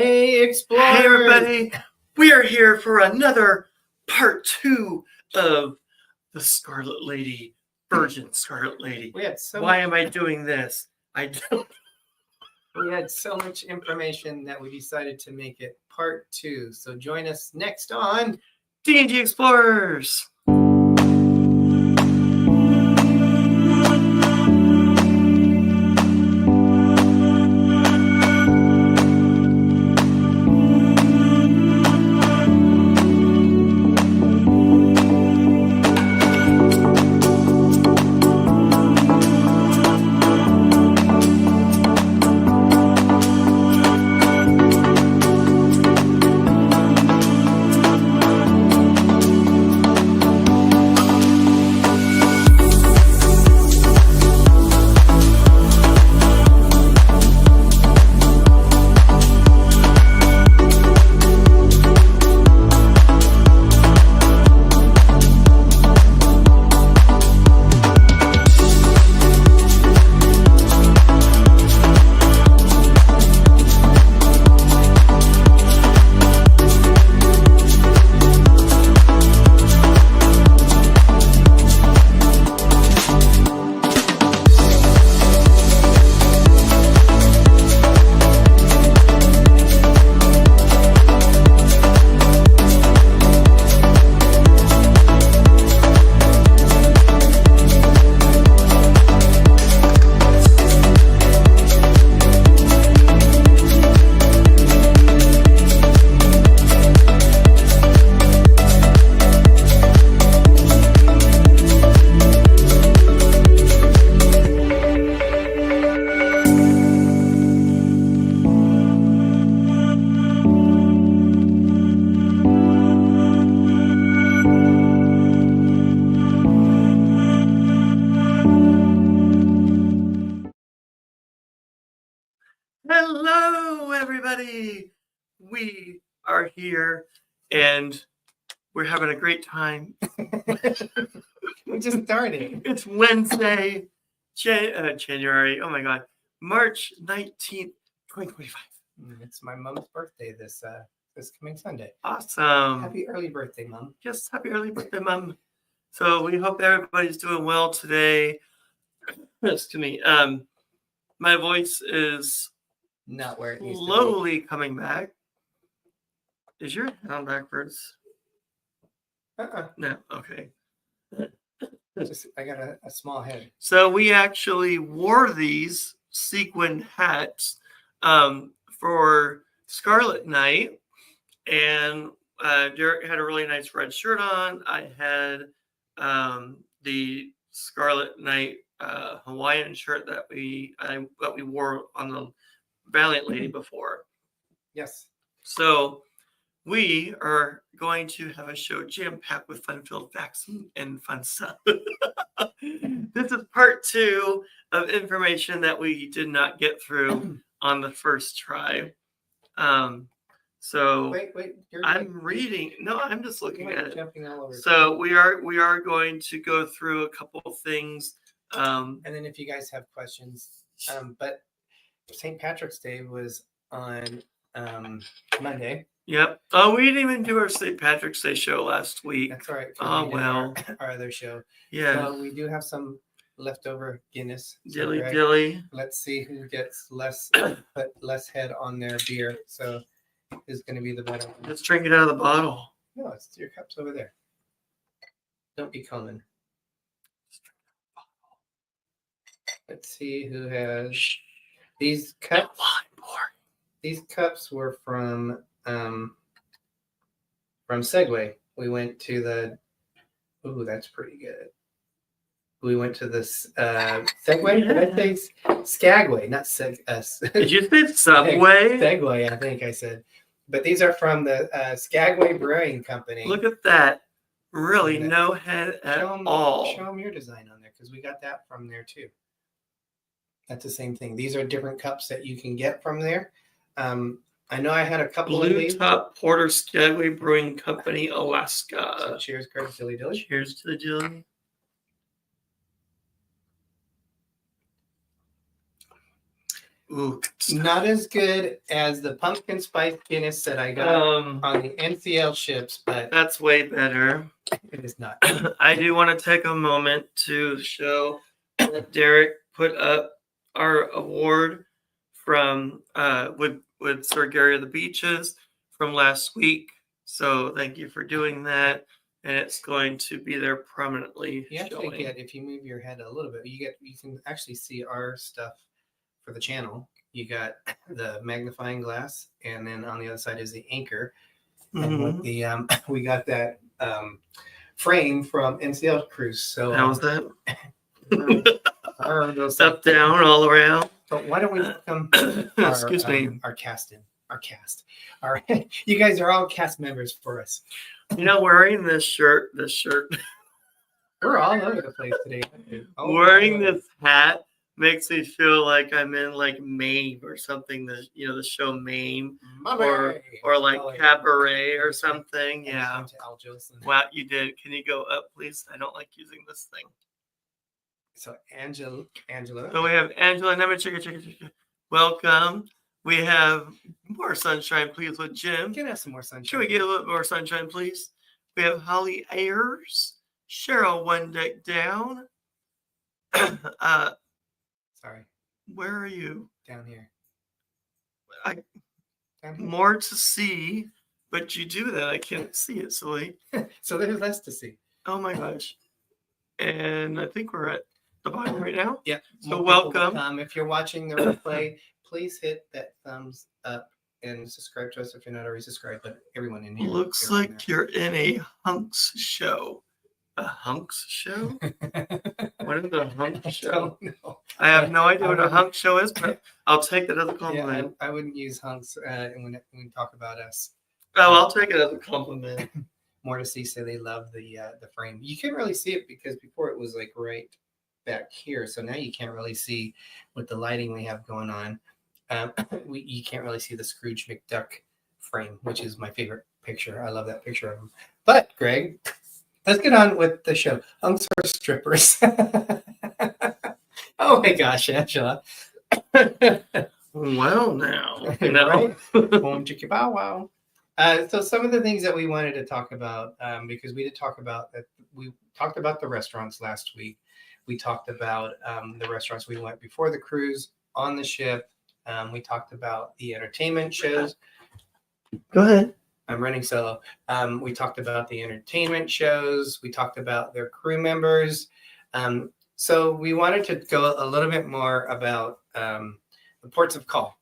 Hey, Explorers! Hey, everybody! We are here for another part 2 of the Scarlet Lady, Virgin Scarlet Lady. Why am I doing this? I don't. We had so much information that we decided to make it part 2. So join us next on D&G Explorers. Hello, everybody! We are here and we're having a great time. We just started. It's Wednesday, January, oh my God, March 19th, 2025. It's my mom's birthday this coming Sunday. Awesome. Happy early birthday, Mom. Yes, happy early birthday, Mom. So we hope everybody's doing well today. Excuse me. My voice is not where it needs slowly to be. Coming back. Is your head on backwards? No. Okay. I got a small head. So we actually wore these sequin hats for Scarlet Night, and Derek had a really nice red shirt on. I had the Scarlet Night Hawaiian shirt that we wore on the Valiant Lady before. Yes. So we are going to have a show jam-packed with fun-filled facts and fun stuff. This is part 2 of information that we did not get through on the first try. So wait, I'm reading. No, I'm just looking at it. Jumping all over. So we are going to go through a couple of things. And then if you guys have questions, but St. Patrick's Day was on Monday. Yep. Oh, we didn't even do our St. Patrick's Day show last week. That's all right. Oh, well. Our other show. Yeah. So we do have some leftover Guinness. Dilly. Let's see who gets less head on their beer. So who's going to be the better one? Let's drink it out of the bottle. No, it's your cups over there. Don't be common. Let's see who has these cups. These cups were from Segway. We went to the. Ooh, that's pretty good. We went to this Segway. Yeah. Did I say Skagway? Not Did you say Subway? Segway, I think I said. But these are from the Skagway Brewing Company. Look at that. Really, no head at all. Show them your design on there because we got that from there too. That's the same thing. These are different cups that you can get from there. I know I had a couple of these. Blue Top Porter Skagway Brewing Company, Alaska. So cheers, Greg. Dilly dilly. Cheers to the dilly. Ooh, Not as good as the pumpkin spice Guinness that I got on the NCL ships, but that's way better. it is not. I do want to take a moment to show that Derek put up our award from with Sir Gary of the Beaches from last week. So thank you for doing that. And it's going to be there prominently. You actually showing. get, if you move your head a little bit, you can actually see our stuff for the channel. You got the magnifying glass, and then on the other side is the anchor. And with the we got that frame from NCL Cruise. So how was that? those Up, down, all around. So why don't we welcome Excuse me. our cast. Our you guys are all cast members for us. You know, wearing this shirt. We're all over the place today. Oh, Wearing this hat makes me feel like I'm in like Mame or something. The show Mame or like Cabaret or something. Yeah. Wow, you did. Can you go up, please? I don't like using this thing. So Angela. So we have Angela. Welcome. We have more sunshine, please, with Jim. Can have some more sunshine. Should we get a little more sunshine, please? We have Holly Ayers, Cheryl One Deck Down. Sorry. Where are you? Down here. Down here. More to see, but you do that. I can't see it, silly. So there's less to see. Oh my gosh. And I think we're at the bottom right now. Yeah. So welcome. If you're watching the replay, please hit that thumbs up and subscribe to us if you're not already subscribed. But everyone in here looks like you're in a hunks show. A hunks show? What is a hunk show? I have no idea what a hunk show is, but I'll take that as a compliment. Yeah, I wouldn't use hunks when we talk about us. Oh, I'll take it as a compliment. More to see, so they love the frame. You can't really see it because before it was like right back here, so now you can't really see with the lighting we have going on. You can't really see the Scrooge McDuck frame, which is my favorite picture. I love that picture of him. But Greg, let's get on with the show. Hunks are strippers. Oh my gosh, Angela. Well, now. Right? Bow wow. So some of the things that we wanted to talk about, because we talked about the restaurants last week. We talked about the restaurants we went before the cruise, on the ship. We talked about the entertainment shows. Go ahead. I'm running solo. We talked about the entertainment shows. We talked about their crew members. So we wanted to go a little bit more about the ports of call.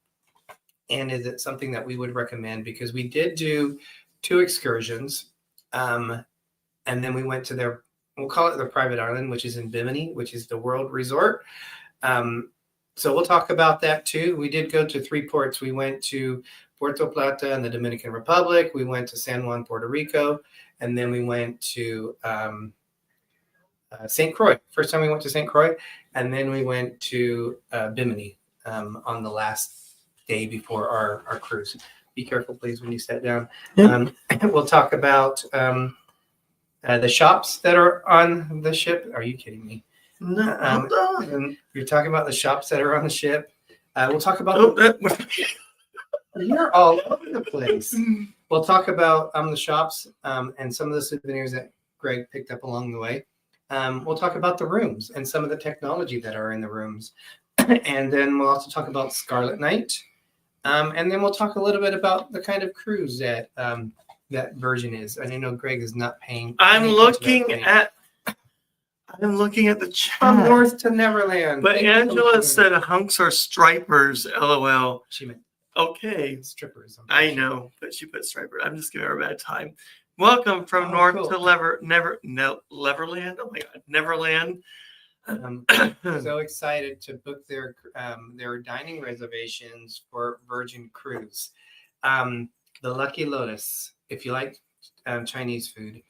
And is it something that we would recommend? Because we did do 2 excursions. And then we went to we'll call it the private island, which is in Bimini, which is the World Resort. So we'll talk about that too. We did go to 3 ports. We went to Puerto Plata in the Dominican Republic. We went to San Juan, Puerto Rico. And then we went to St. Croix. First time we went to St. Croix. And then we went to Bimini on the last day before our cruise. Be careful, please, when you sit down. We'll talk about the shops that are on the ship. Are you kidding me? No. You're talking about the shops that are on the ship. We'll talk about. You're all over the place. We'll talk about the shops and some of the souvenirs that Greg picked up along the way. We'll talk about the rooms and some of the technology that are in the rooms. And then we'll also talk about Scarlet Night. And then we'll talk a little bit about the kind of cruise that that version is. And I know Greg is not paying. I'm looking at the chat. From North to Neverland. But Angela said hunks are stripers, LOL. She meant okay. Strippers. I know, but she put striper. I'm just giving her a bad time. Welcome from North to Neverland. Oh my God, Neverland. So excited to book their dining reservations for Virgin Cruise. The Lucky Lotus, if you like Chinese food,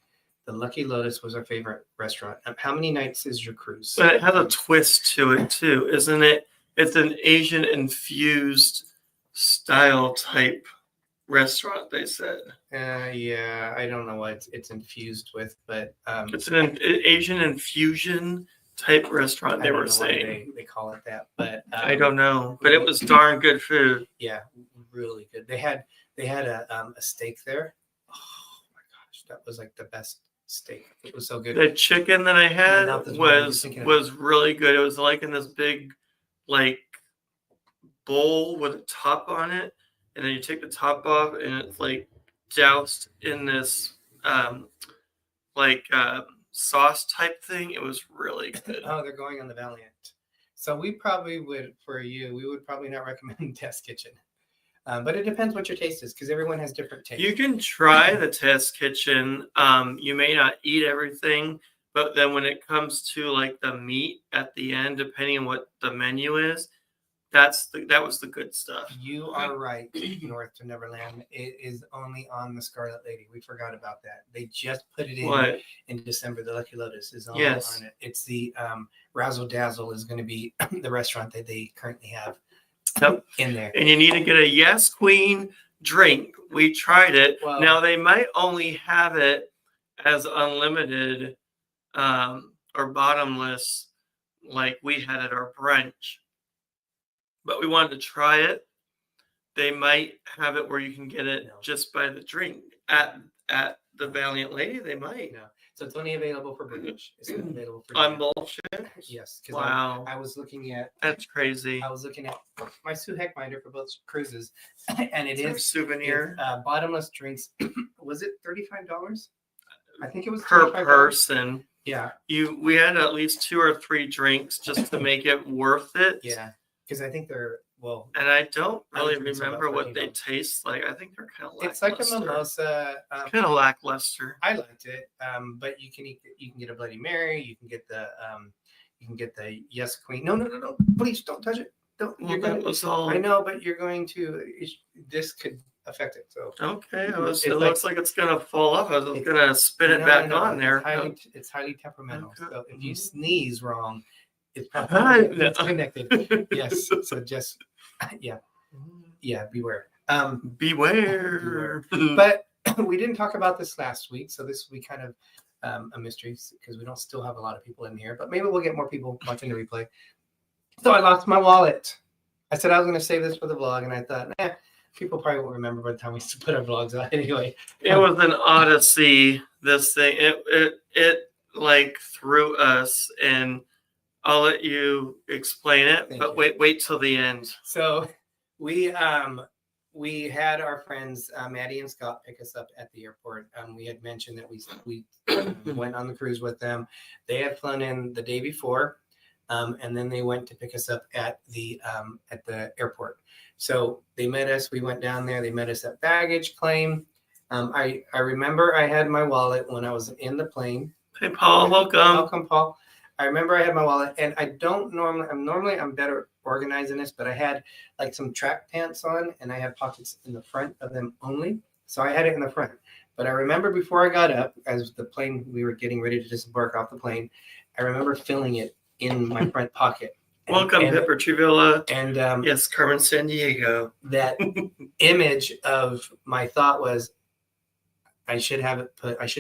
the Lucky Lotus was our favorite restaurant. How many nights is your cruise? But it has a twist to it too, isn't it? It's an Asian infused style type restaurant, they said. Yeah, I don't know what it's infused with, but it's an Asian infusion type restaurant I they don't were know why saying. they call it that, but I don't know, but it was darn good food. Yeah, really good. They had a steak there. Oh my gosh, that was like the best steak. It was so good. The chicken that I had mouth is watering just thinking of was really good. It was like in this big like bowl with a top on it, and then you take the top off, and it's like doused in this sauce type thing. It was really good. Oh, they're going on the Valiant. So we probably would, for you, we would probably not recommend Test Kitchen. But it depends what your taste is, because everyone has different tastes. You can try the Test Kitchen. You may not eat everything, but then when it comes to like the meat at the end, depending on what the menu is, that was the good stuff. You are right. North to Neverland. It is only on the Scarlet Lady. We forgot about that. They just put it in December. The Lucky Lotus is only on it. It's the Razzle Dazzle is going to be the restaurant that they currently have in there. And you need to get a Yes Queen drink. We tried it. Well, now they might only have it as unlimited or bottomless, like we had at our brunch. But we wanted to try it. They might have it where you can get it just by the drink at the Valiant Lady. They might. No. So it's only available for British. It's not available for on bullshit. Yes. Wow. I was looking at. That's crazy. I was looking at my Sue Heck binder for both cruises, and it is a souvenir. Bottomless drinks. Was it $35? I think it was per $35. person. Yeah. We had at least 2 or 3 drinks just to make it worth it. Yeah. Because I think they're and I don't really drinks are remember about what they taste like. I think they're kind of lackluster. It's like a mimosa. Kind of lackluster. I liked it. But you can get a Bloody Mary. You can get the Yes Queen. No. Please don't touch it. Don't. I know, but you're going to. This could affect it. So okay, it looks like it's gonna fall off. I was gonna spin it back on there. It's highly temperamental. Okay. So if you sneeze wrong, it's probably disconnected. Yes. So just beware. Beware. But we didn't talk about this last week, so this will be kind of a mystery because we don't still have a lot of people in here. But maybe we'll get more people watching the replay. So I lost my wallet. I said I was going to save this for the vlog, and I thought, people probably won't remember by the time we put our vlogs out anyway. It was an odyssey. This thing, it like threw us, and I'll let you explain it. But wait till the end. So we had our friends Maddie and Scott pick us up at the airport. We had mentioned that we went on the cruise with them. They had flown in the day before, and then they went to pick us up at the airport. So they met us. We went down there. They met us at baggage claim. I remember I had my wallet when I was in the plane. Hey, Paul, welcome. Welcome, Paul. I remember I had my wallet, and I don't normally. I'm better organizing this, but I had like some track pants on, and I had pockets in the front of them only. So I had it in the front. But I remember before I got up, as we were getting ready to disembark off the plane, I remember filling it in my front pocket. Welcome, Pepper Trivilla. And yes, Carmen Sandiego. That image of my thought was, I should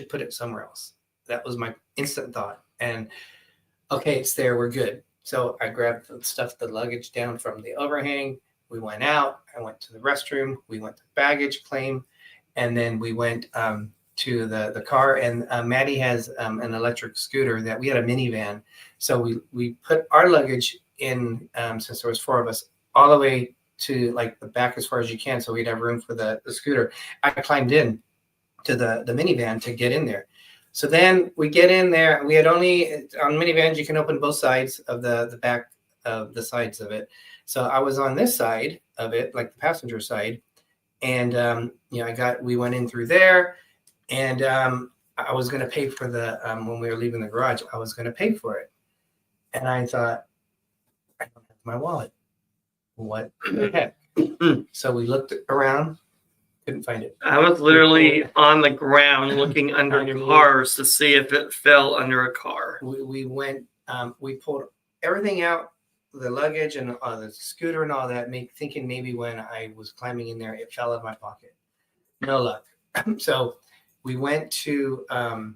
put it somewhere else. That was my instant thought. And okay, it's there. We're good. So I grabbed the luggage down from the overhang. We went out. I went to the restroom. We went to baggage claim. And then we went to the car. And Maddie has an electric scooter that we had a minivan. So we put our luggage in, since there was 4 of us, all the way to like the back as far as you can. So we'd have room for the scooter. I climbed in to the minivan to get in there. So then we get in there. We had only, on minivans, you can open both sides of the back of the sides of it. So I was on this side of it, like the passenger side. And, we went in through there, and I was going to pay for when we were leaving the garage, I was going to pay for it. And I thought, I don't have my wallet. What the heck? So we looked around. Couldn't find it. I was literally on the ground looking under cars to see if it fell under a car. We went, we pulled everything out, the luggage and the scooter and all that, thinking maybe when I was climbing in there, it fell out of my pocket. No luck. So we went to, I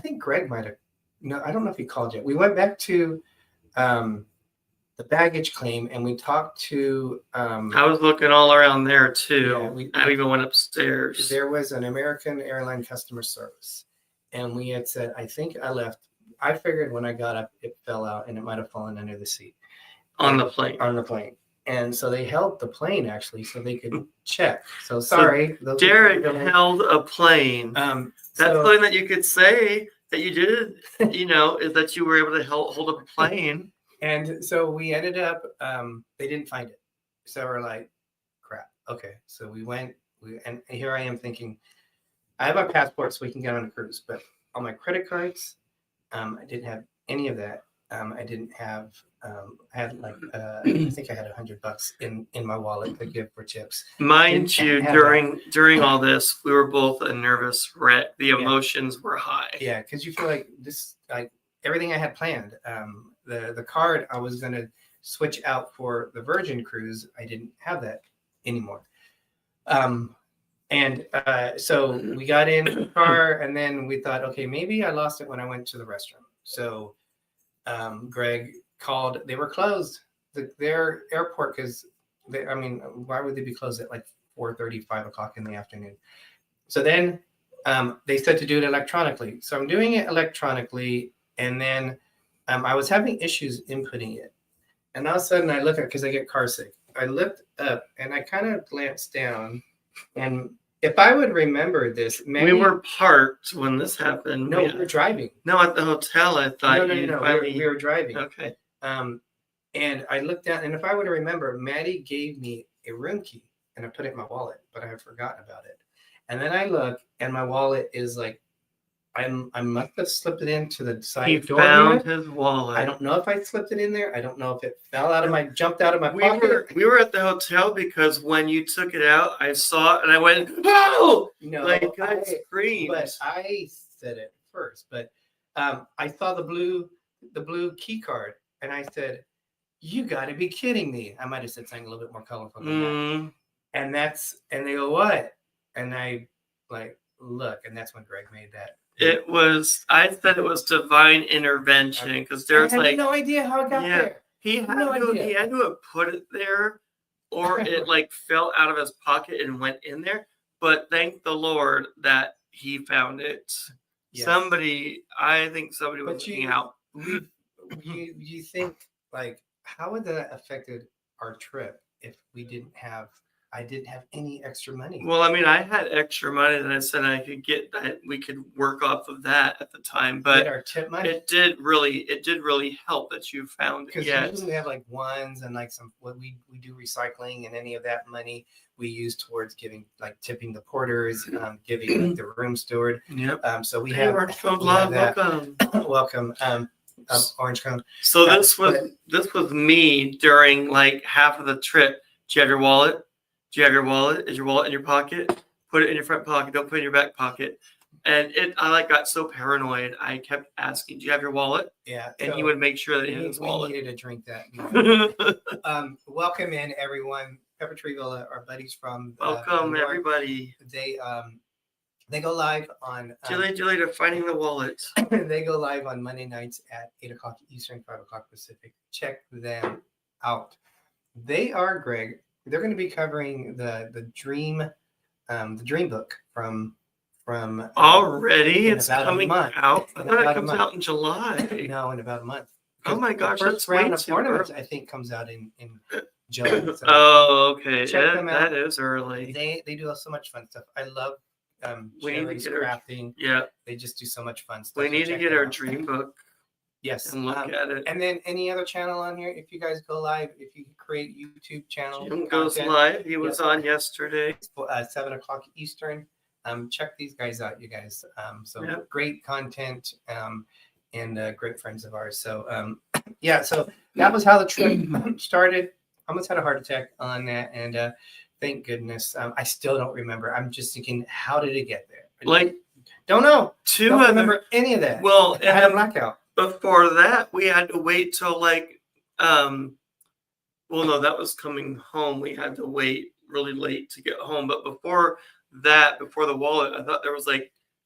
think Greg might have no, I don't know if he called yet. We went back to the baggage claim, and we talked to. I was looking all around there too. Yeah, I even went upstairs. There was an American airline customer service, and we had said, I think I left. I figured when I got up, it fell out, and it might have fallen under the seat on the plane. On the plane. And so they held the plane actually, so they could check. So sorry, so Derek held a plane. That's something that you could say that you did. Is that you were able to hold up a plane. And so we ended up. They didn't find it, so we're like, crap. Okay, so we went. And here I am thinking, I have my passport, so we can get on a cruise. But on my credit cards, I didn't have any of that. I didn't have. I had like I think I had $100 in my wallet to give for tips. Mind you, during all this, we were both a nervous wreck. The emotions were high. Yeah, because you feel like this, like everything I had planned. The card I was gonna switch out for the Virgin cruise. I didn't have that anymore. So we got in the car, and then we thought, okay, maybe I lost it when I went to the restroom. So Greg called. They were closed. Their airport, because why would they be closed at like 4:30, 5 o'clock in the afternoon? So then they said to do it electronically. So I'm doing it electronically, and then I was having issues inputting it. And all of a sudden I look at, because I get car sick, I looked up and I kind of glanced down, and if I would remember this, we were parked when this happened. No, we were driving. No, at the hotel. I thought no. We were driving. Okay. And I looked down, and if I would remember, Maddie gave me a room key, and I put it in my wallet, but I had forgotten about it. And then I look, and my wallet is like, I must have slipped it into the side door. He found his wallet. I don't know if I slipped it in there. I don't know if it jumped out of my pocket. We were at the hotel because when you took it out, I saw it and I went, "Oh!" No, I screamed. But I said it first. But I saw the blue key card, and I said, "You got to be kidding me!" I might have said something a little bit more colorful than that. And they go, "What?" And I look, and that's when Greg made that. I said it was divine intervention because there's no idea how it got there. He had to have put it there, or it fell out of his pocket and went in there. But thank the Lord that he found it. Yes. I think somebody was looking out. You think how would that have affected our trip if I didn't have any extra money? Well, I had extra money that I said I could get, that we could work off of that at the time, but our tip money. It did really help that you found it. Because usually we have ones and some what we do recycling, and any of that money we use towards giving tipping the porters, giving the room steward. Yep. So we have welcome. Welcome. Orange cone. So this was me during half of the trip. Do you have your wallet? Do you have your wallet? Is your wallet in your pocket? Put it in your front pocket. Don't put it in your back pocket. And I got so paranoid. I kept asking, "Do you have your wallet?" Yeah. And he would make sure that he had his wallet. We needed to drink that. Welcome in, everyone. Peppertreeville, our buddies from welcome everybody. They go live on Julie to finding the wallet. They go live on Monday nights at 8 o'clock Eastern, 5 o'clock Pacific. Check them out. They are, Greg. They're going to be covering the dream book from already. It's coming out. I thought it comes out in July. No, in about a month. Oh my gosh! The first round of tournaments, I think, comes out in July. So okay. Check them out. That is early. They do so much fun stuff. I love Sherry's crafting. Yeah. They just do so much fun stuff. We need to get our dream book. Yes. And look at it. And then any other channel on here, if you guys go live, if you create YouTube channel. Jim goes live. He was on yesterday. 7 o'clock Eastern. Check these guys out, you guys. Great content and great friends of ours. So so that was how the trip started. Almost had a heart attack on that, and thank goodness. I still don't remember. I'm just thinking, how did it get there? Don't know. Don't remember any of that. Well, I had a blackout. Before that, we had to wait till no, that was coming home. We had to wait really late to get home. But before the wallet, I thought there was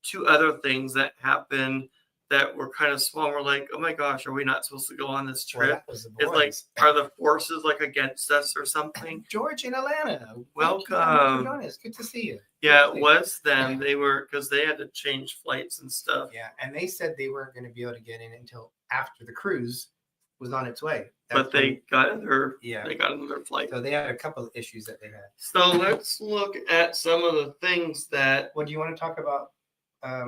2 other things that happened that were kind of small. We're like, oh my gosh, are we not supposed to go on this Well, trip? that was the It's like, boys. are the forces like against us or something? George in Atlanta. Welcome. Thank you for joining us. Good to see you. Yeah, Good to it see was them. They were, because they had to change flights and stuff. you. Yeah, and they said they weren't going to be able to get in until after the cruise was on its way. But they got another, Yeah. they got another flight. So they had a couple of issues that they had. So let's look at some of the things that What do you want to talk about? I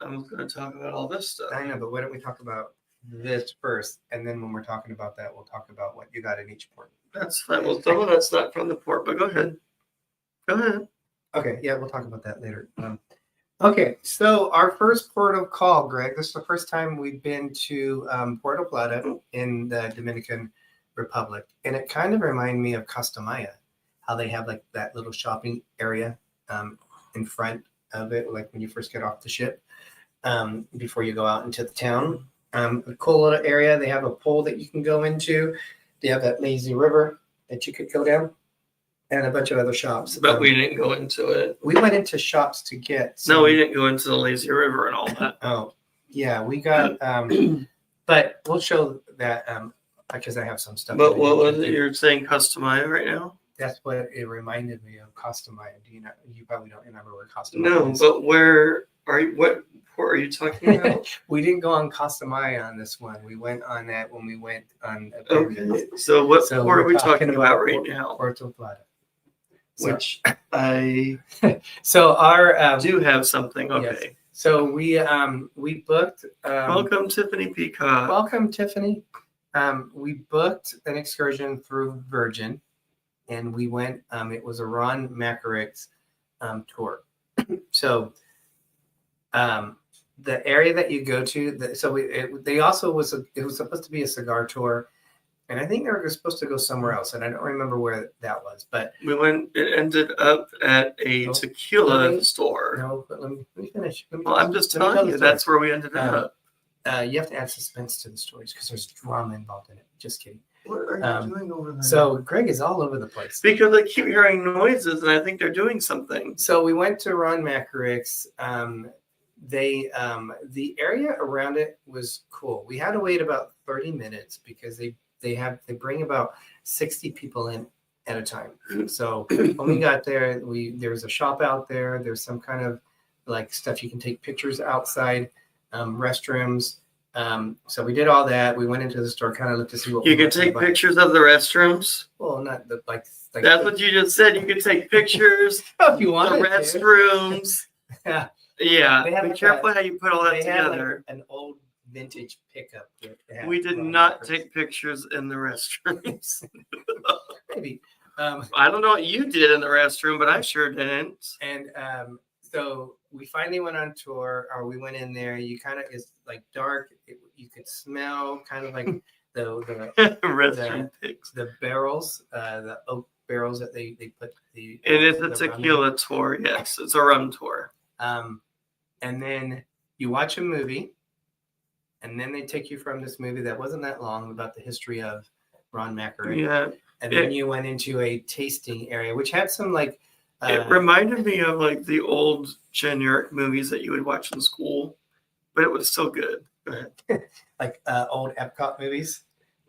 was going to talk about all this stuff. I know, but why don't we talk about this first, and then when we're talking about that, we'll talk about what you got in each port. That's fine. Well, some of that's not from the port, but go ahead. Go ahead. Okay, yeah, we'll talk about that later. Okay, so our first port of call, Greg. This is the first time we've been to Puerto Plata in the Dominican Republic, and it kind of reminded me of Costa Maya, how they have like that little shopping area in front of it, like when you first get off the ship, before you go out into the town. A cool little area. They have a pool that you can go into. They have that lazy river that you could go down, and a bunch of other shops. But we didn't go into it. We went into shops to get. No, we didn't go into the lazy river and all that. Oh, yeah, we got. But we'll show that because I have some stuff. But what was it you're saying, Customized right now? That's what it reminded me of. Costa Maya. Do you know? You probably don't remember where Costa Maya No, is. but where are you? What port are you talking about? We didn't go on Costa Maya on this one. We went on that when we went on. Okay, so what So port are we're we talking about right Port- now? Puerto Plata. So, Which I so our do have something. yes. Okay. So we booked. Welcome, Tiffany Peacock. Welcome, Tiffany. We booked an excursion through Virgin, and we went. It was a Ron Macarix tour. So the area that you go to, they also it was supposed to be a cigar tour, and I think they were supposed to go somewhere else, and I don't remember where that was. But We went. It ended up at a Oh, tequila let me- store. no, but let me finish. Well, I'm just let me tell telling the you, story. that's where we ended up. You have to add suspense to the stories because there's drama involved in it. Just kidding. What are you um, doing over there? So Greg is all over the place. because I keep hearing noises, and I think they're doing something. So we went to Ron Macarix. The area around it was cool. We had to wait about 30 minutes because they bring about 60 people in at a time. So when we got there, there was a shop out there. There's some kind of like stuff you can take pictures outside, restrooms. So we did all that. We went into the store, kind of looked to see what You we can wanted to take buy. pictures of the restrooms. Well, not the like That's what you just said. You can take pictures if you of want the restrooms. Yeah. Yeah. They have Be like careful how you put all that They had like together. an old vintage pickup. that had We did Ron not Macarix. take pictures in the restrooms. Maybe. I don't know what you did in the restroom, but I sure didn't. And so we finally went on tour, or we went in there. You kind of, it's like dark. You could smell kind of like the Restroom pics. the barrels, the oak barrels that they put the. It is a the rum in. tequila tour. Yes, it's a rum tour. And then you watch a movie, and then they take you from this movie that wasn't that long about the history of Ron Macarix. Yeah. And then you went into a tasting area, which had some like. It reminded me of like the old generic movies that you would watch in school, but it was still good. Go ahead. Like old Epcot movies.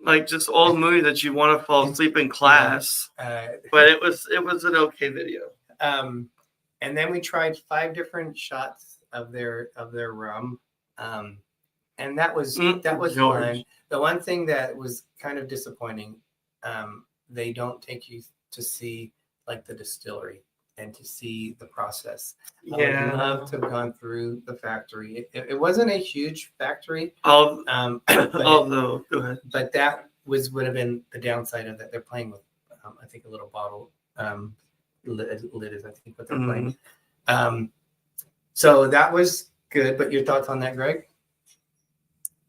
Like just old movie that you want to fall asleep in class. But it was an okay video. And then we tried 5 different shots of their rum, and that was George. fun. The one thing that was kind of disappointing, they don't take you to see like the distillery and to see the process. I would love to have gone through the factory. It wasn't a huge factory, Although, go ahead. but that would have been the downside of that. They're playing with, I think, a little bottle lid is, I think, what they're playing. So that was good. But your thoughts on that, Greg?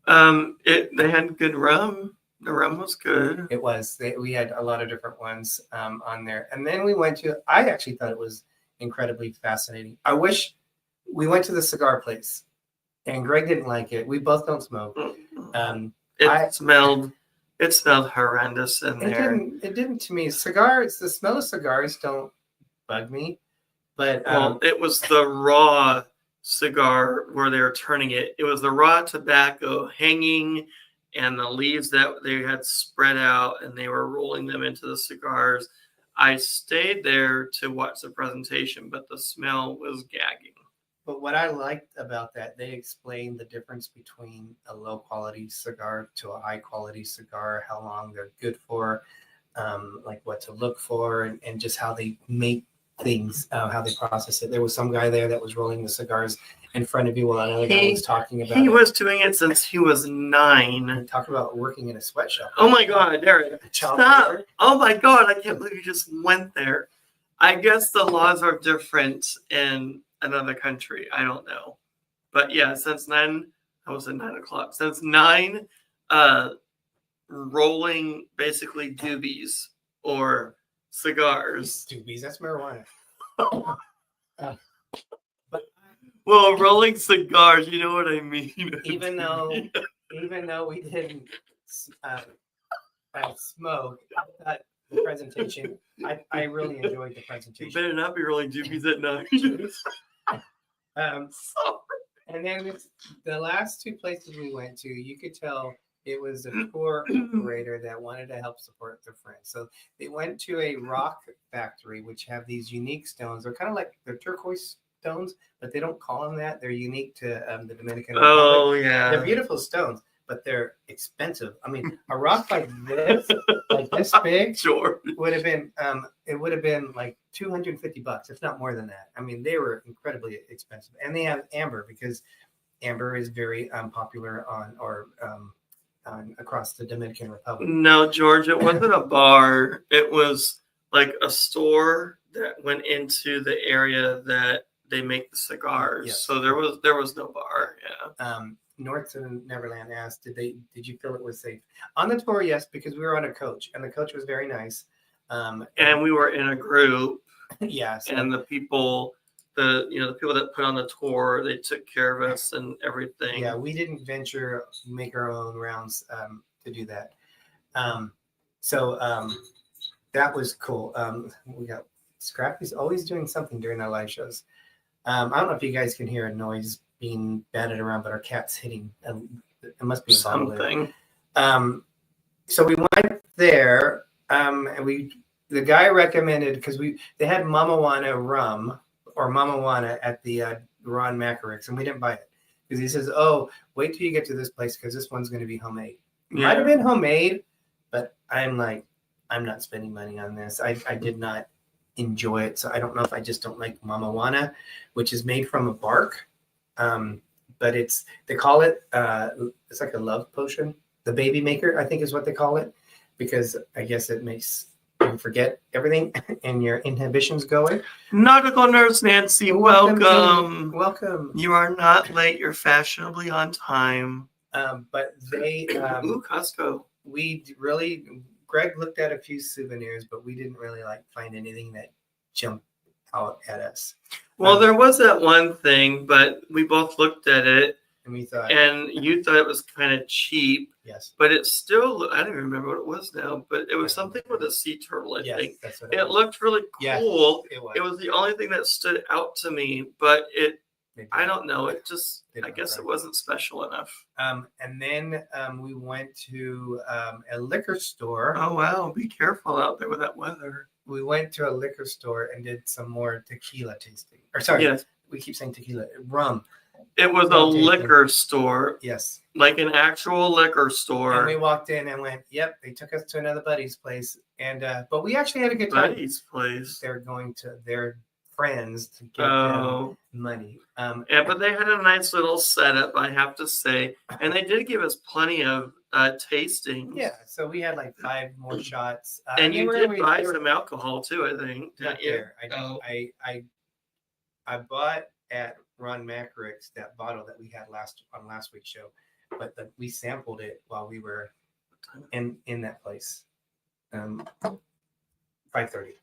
They had good rum. The rum was good. It was. We had a lot of different ones on there. And then we went to, I actually thought it was incredibly fascinating. I wish we went to the cigar place, and Greg didn't like it. We both don't smoke. It smelled horrendous in there. It didn't to me. Cigars, the smell of cigars don't bug me. But Well, it was the raw cigar where they were turning it. It was the raw tobacco hanging and the leaves that they had spread out, and they were rolling them into the cigars. I stayed there to watch the presentation, but the smell was gagging. But what I liked about that, they explained the difference between a low quality cigar to a high quality cigar, how long they're good for, like what to look for, and just how they make things, how they process it. There was some guy there that was rolling the cigars in front of you while another guy was talking about He it. was doing it since he was 9. And talk about working in a sweatshop. Oh my God, Derek. Child Stop. labor. Oh my God, I can't believe you just went there. I guess the laws are different in another country. I don't know. But yeah, since 9, I was at 9 o'clock. Since 9, rolling basically doobies or cigars. Doobies, that's marijuana. But Well, rolling cigars, you know what I mean. even though we didn't smoke, I thought the presentation, I really enjoyed the You presentation. better not be rolling doobies at 9. Sorry. And then the last 2 places we went to, you could tell it was a tour operator that wanted to help support their friends. So they went to a rock factory, which have these unique stones. They're kind of like they're turquoise stones, but they don't call them that. They're unique to the Dominican Republic. Oh yeah, They're beautiful stones, but they're expensive. I mean, a rock like this big, sure. would have been it would have been like $250, if not more than that. I mean, they were incredibly expensive, and they have amber because amber is very popular on across the Dominican Republic. No, George, it wasn't a bar. It was like a store that went into the area that they make the cigars. Yes. So there was no bar. Yeah. North and Neverland asked, did you feel it was safe on the tour? Yes, because we were on a coach, and the coach was very nice. And we were in a group. Yeah. So, and the people that put on the tour, they took care of us and everything. yeah, we didn't make our own rounds to do that. So that was cool. We got Scrappy's always doing something during our live shows. I don't know if you guys can hear a noise being batted around, but our cat's hitting. It must be a something. So we went there, and the guy recommended, because they had Mama Juana rum or Mama Juana at the Ron Macarix, and we didn't buy it because he says, "Oh, wait till you get to this place because this one's going to be homemade." Yeah. Might have been homemade, but I'm like, I'm not spending money on this. I did not enjoy it, so I don't know if I just don't like Mama Juana, which is made from a bark, but they call it it's like a love potion. The baby maker, I think, is what they call it, because I guess it makes you forget everything and your inhibitions go away. Nautical nurse Nancy, welcome. Welcome. You are not late. You're fashionably on time. But they Ooh, Costco. Greg looked at a few souvenirs, but we didn't really find anything that jumped out at us. Well, there was that one thing, but we both looked at it, and we thought, and you thought it was kind of cheap. Yes. But it still, I don't even remember what it was now, but it was something with a sea turtle, I think. That's what it looked really cool. Yes, it was the only thing that stood out to me, but I don't know. It just, I guess it wasn't special enough. And then we went to a liquor store. Oh, wow. Be careful out there with that weather. We went to a liquor store and did some more tequila tasting. Or sorry, yes. We keep saying tequila. Rum. It was a liquor store. Yes. Like an actual liquor store. And we walked in and went, yep, they took us to another buddy's place. And but we actually had a good time. Buddy's place. They're going to their friends to get them money. Yeah, but they had a nice little setup, I have to say. And they did give us plenty of tastings. Yeah, so we had 5 more shots. And you did buy some alcohol too, I think. Not there. I bought at Ron Macarix that bottle that we had on last week's show, but we sampled it while we were in that place. 5:30.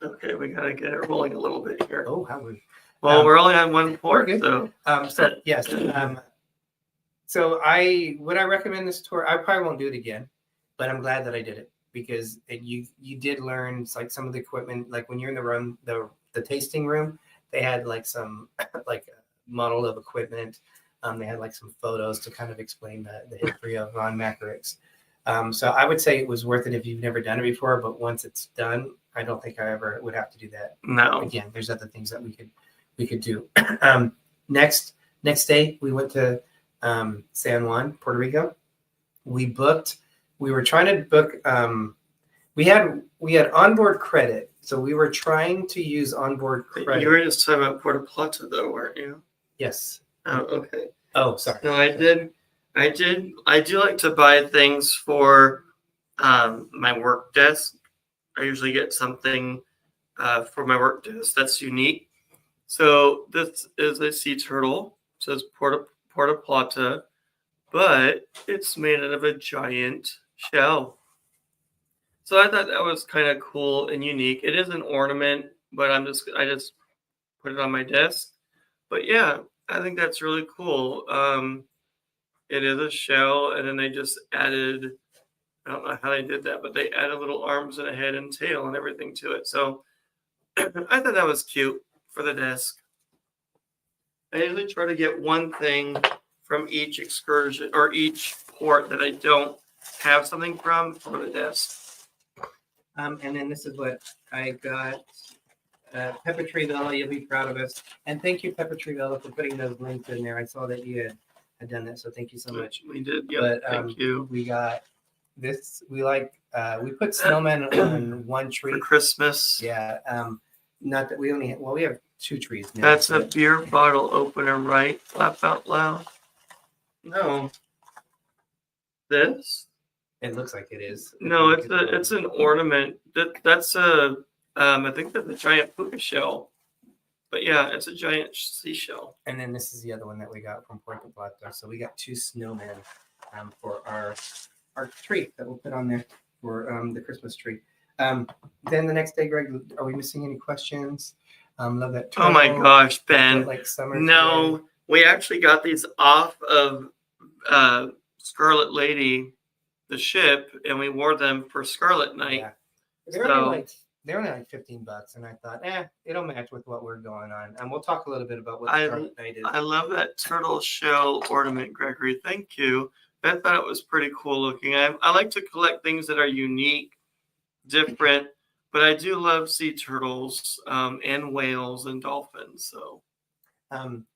Okay, we gotta get it rolling a little bit here. Oh, how we? Well, we're only on one port, so. So yes. So would I recommend this tour? I probably won't do it again, but I'm glad that I did it because you did learn some of the equipment. Like when you're in the tasting room, they had some model of equipment. They had like some photos to kind of explain the history of Ron Mackerick's. So I would say it was worth it if you've never done it before, but once it's done, I don't think I ever would have to do that. No. Again, there's other things that we could do. Next day, we went to San Juan, Puerto Rico. We were trying to book. We had onboard credit, so we were trying to use onboard credit. You were just talking about Puerto Plata, though, weren't you? Yes. Oh, okay. Oh, sorry. No, I do like to buy things for my work desk. I usually get something for my work desk that's unique. So this is a sea turtle. It says Puerto Plata, but it's made out of a giant shell. So I thought that was kind of cool and unique. It is an ornament, but I just put it on my desk. But yeah, I think that's really cool. It is a shell, and then they just added, I don't know how they did that, but they added little arms and a head and tail and everything to it. So I thought that was cute for the desk. I usually try to get one thing from each excursion or each port that I don't have something from for the desk. And then this is what I got. Pepper Tree Villa, you'll be proud of us. And thank you, Pepper Tree Villa, for putting those links in there. I saw that you had done that, so thank you so much. We did, yeah. But, thank you. We got this. We put snowmen on one tree for Christmas. Yeah. Not that we only we have 2 trees now. That's a beer bottle opener, right? Laugh out loud. No. This? It looks like it is. No, it's an ornament. That's I think that's a giant puka shell. But yeah, it's a giant seashell. And then this is the other one that we got from Puerto Plata. So we got 2 snowmen for our tree that we'll put on there for the Christmas tree. Then the next day, Greg, are we missing any questions? Love that. Oh my gosh, Ben. Like summer. No, today. We actually got these off of Scarlet Lady, the ship, and we wore them for Scarlet Night. Yeah. They're only like $15, and I thought, it'll match with what we're going on. And we'll talk a little bit about what Scarlet Night is. I love that turtle shell ornament, Gregory. Thank you. I thought it was pretty cool looking. I like to collect things that are unique, different, but I do love sea turtles and whales and dolphins.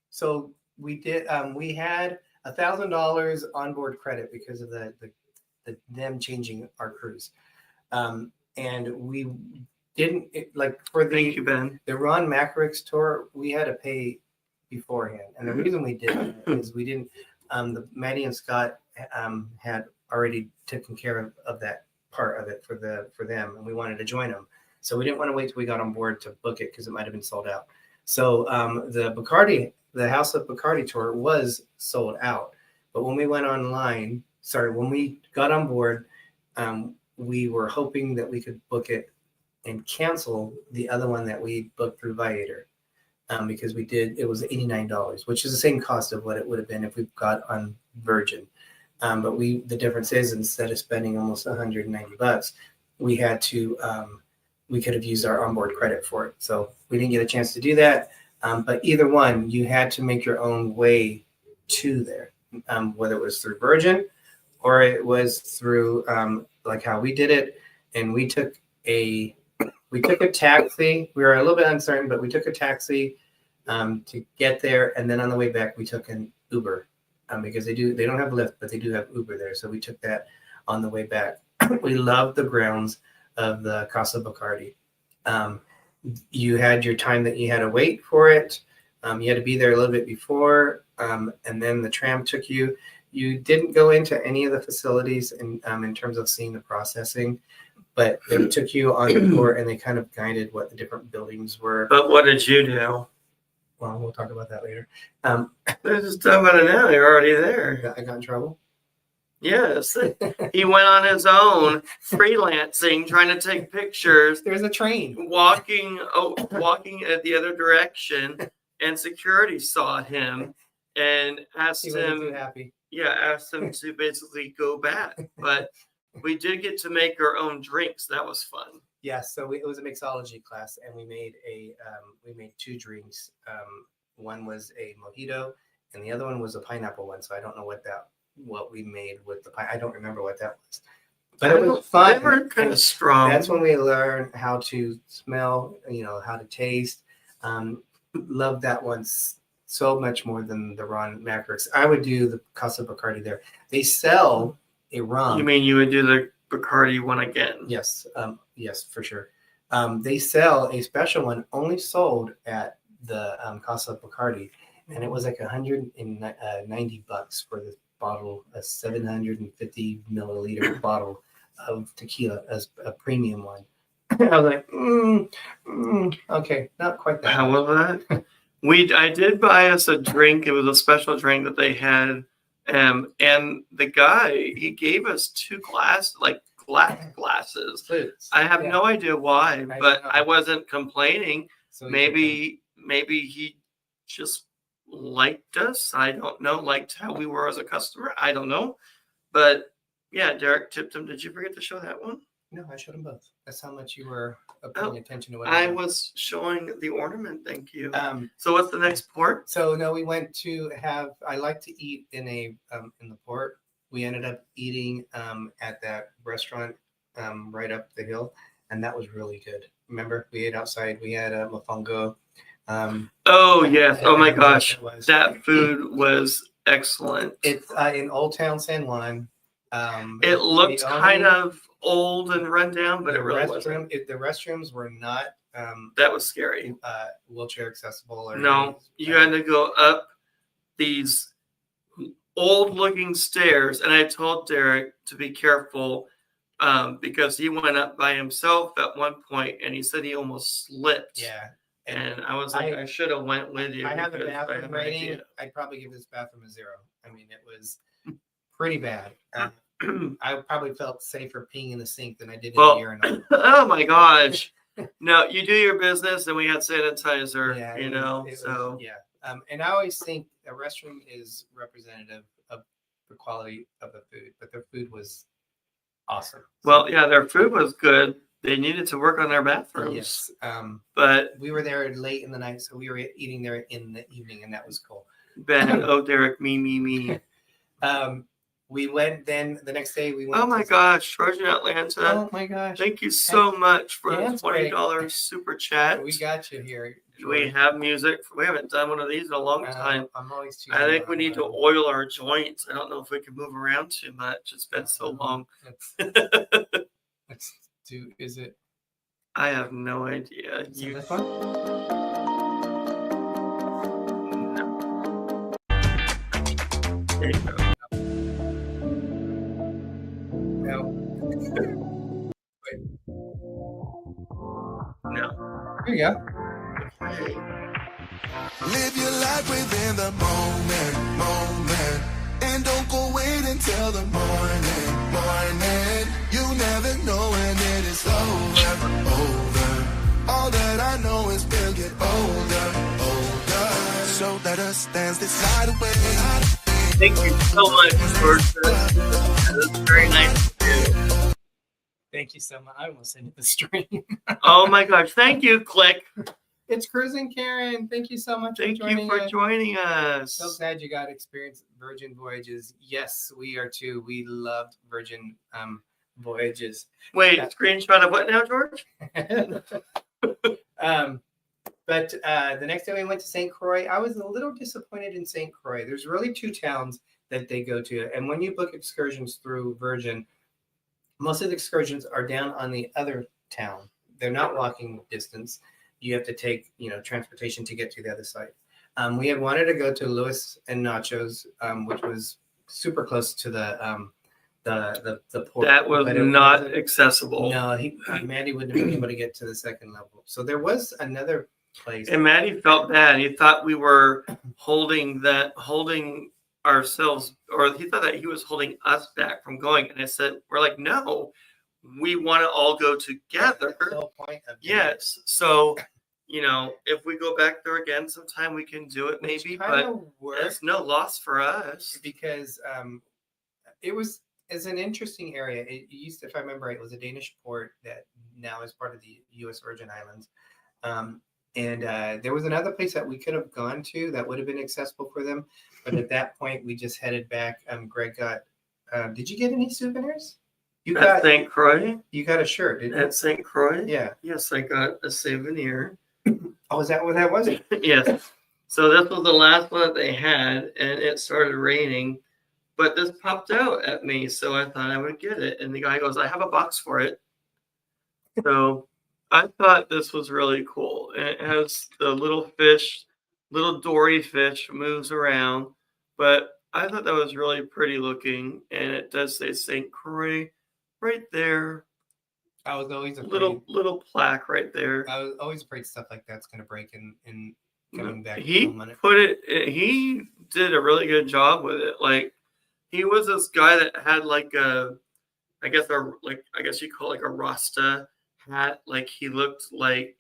So we did. We had $1,000 onboard credit because of them changing our cruise, and we didn't for the Thank you, Ben. The Ron Mackerick's tour. We had to pay beforehand, and the reason we didn't is we didn't. The Maddie and Scott had already taken care of that part of it for them, and we wanted to join them, so we didn't want to wait till we got on board to book it because it might have been sold out. So the House of Bacardi tour was sold out, but when we went online, when we got on board, we were hoping that we could book it and cancel the other one that we booked through Viator, because it was $89, which is the same cost of what it would have been if we got on Virgin. But the difference is, instead of spending almost $190, we had to, we could have used our onboard credit for it. So we didn't get a chance to do that. But either one, you had to make your own way to there, whether it was through Virgin or it was through like how we did it. And we took a taxi. We were a little bit uncertain, but we took a taxi to get there. And then on the way back, we took an Uber. Because they don't have Lyft, but they do have Uber there. So we took that on the way back. We loved the grounds of the Casa Bacardi. You had your time that you had to wait for it. You had to be there a little bit before, and then the tram took you. You didn't go into any of the facilities in terms of seeing the processing, but they took you on the tour and they kind of guided what the different buildings were. But what did you do? Well, we'll talk about that later. Let's just talk about it now. You're already there. I got in trouble? Yes. He went on his own, freelancing, trying to take pictures. There's a train. Walking at the other direction, and security saw him and asked him. Too happy. Yeah, asked him to basically go back. But we did get to make our own drinks. That was fun. Yeah, so it was a mixology class, and we made 2 drinks one was a mojito, and the other one was a pineapple one. So I don't know what we made with the pine. I don't remember what that was. But it was fun. They were kind of strong. That's when we learned how to smell, how to taste. Love that one so much more than the Ron Mavericks. I would do the Casa Bacardi there. They sell a rum. You mean you would do the Bacardi one again? Yes. Yes, for sure. They sell a special one only sold at the Casa Bacardi, and it was like $190 for this bottle, a 750 milliliter bottle of tequila as a premium one. I was like, okay, not quite that. How was that? I did buy us a drink. It was a special drink that they had, and the guy, he gave us 2 glasses. Flutes. I have no idea why, but know. I wasn't complaining. So Maybe he just liked us. I don't know, liked how we were as a customer. I don't know, but yeah, Derek tipped him. Did you forget to show that one? No, I showed them both. That's how much you were paying attention to what I was showing the ornament. Thank you. Um, So what's the next port? So no, we went to I like to eat in the port. We ended up eating at that restaurant right up the hill, and that was really good. Remember, we ate outside. We had a mofongo. Oh yes. Oh my I don't know what gosh, that was. that food was excellent. It's in Old Town San Juan. It looked the only- kind of old and run down, but the it really wasn't. the restrooms were not That was scary. wheelchair accessible. Or No, you had to go up these old-looking stairs, and I told Derek to be careful because he went up by himself at one point, and he said he almost slipped. Yeah. And I was like, I should have went with you. I have a because I bathroom have an rating. idea. I'd probably give this bathroom a 0. I mean, it was pretty bad. I probably felt safer peeing in the sink than I did in the urinal. Oh my gosh. No, you do your business, and we had sanitizer, Yeah, you it know, was- so. yeah. And I always think a restroom is representative of the quality of the food, but their food was awesome. Well, yeah, their food was good. They needed to work on their bathrooms. Yes. But We were there late in the night, so we were eating there in the evening, and that was cool. Ben, oh, Derek, me. We went then the next day. We went. Oh my gosh, Trojan Atlanta. Oh my gosh. Thank you so much for the That's great. $20 super chat. We got you here. Do we have music? We haven't done one of these in a long time. I'm always too. I think we need to oil our joints. I don't know if we can move around too much. It's been so long. Let's do. Is it? I have no idea. Is it this one? There you go. No. No. Here you go. Live your life within the moment, and don't go wait until the morning. You never know when it is over. All that I know is we'll get older. So let us dance this night away. Thank you so much, George. That was very nice of you. Thank you so much. I almost ended the stream. Oh my gosh. Thank you, Click. It's Cruising Karen. Thank you so much Thank for you joining for us. joining us. So glad you got to experience Virgin Voyages. Yes, we are too. We loved Virgin Voyages. Wait, screenshot of what now, George? But the next day we went to St. Croix. I was a little disappointed in St. Croix. There's really 2 towns that they go to. And when you book excursions through Virgin, most of the excursions are down on the other town. They're not walking distance. You have to take, transportation to get to the other side. We had wanted to go to Luis and Nacho's, which was super close to the port. That was but it not wasn't- accessible. No, Mandy wouldn't have been able to get to the second level. So there was another place. And Maddie felt bad. He thought we were holding ourselves, or he thought that he was holding us back from going. And I said, we're like, no, we want to all go together. That's the whole point of doing it. Yes. So, if we go back there again sometime, we can do it Which maybe, kinda but worked it's no loss for us. because it's an interesting area. It used to, if I remember right, it was a Danish port that now is part of the U.S. Virgin Islands. And there was another place that we could have gone to that would have been accessible for them, but at that point we just headed back. Greg got. Did you get any souvenirs? You At St. Croix? You got a shirt, didn't you? At St. Croix? Yeah. Yes, I got a souvenir. Oh, is that what that was? Yes. So this was the last one that they had, and it started raining. But this popped out at me, so I thought I would get it. And the guy goes, I have a box for it. So I thought this was really cool. And it has the little fish, little dory fish moves around. But I thought that was really pretty looking. And it does say St. Croix right there. I was always afraid. Little plaque right there. I was always afraid stuff like that's going to break in coming back. He did a really good job with it. Like, he was this guy that had like I guess you call it like a Rasta hat. Like, he looked like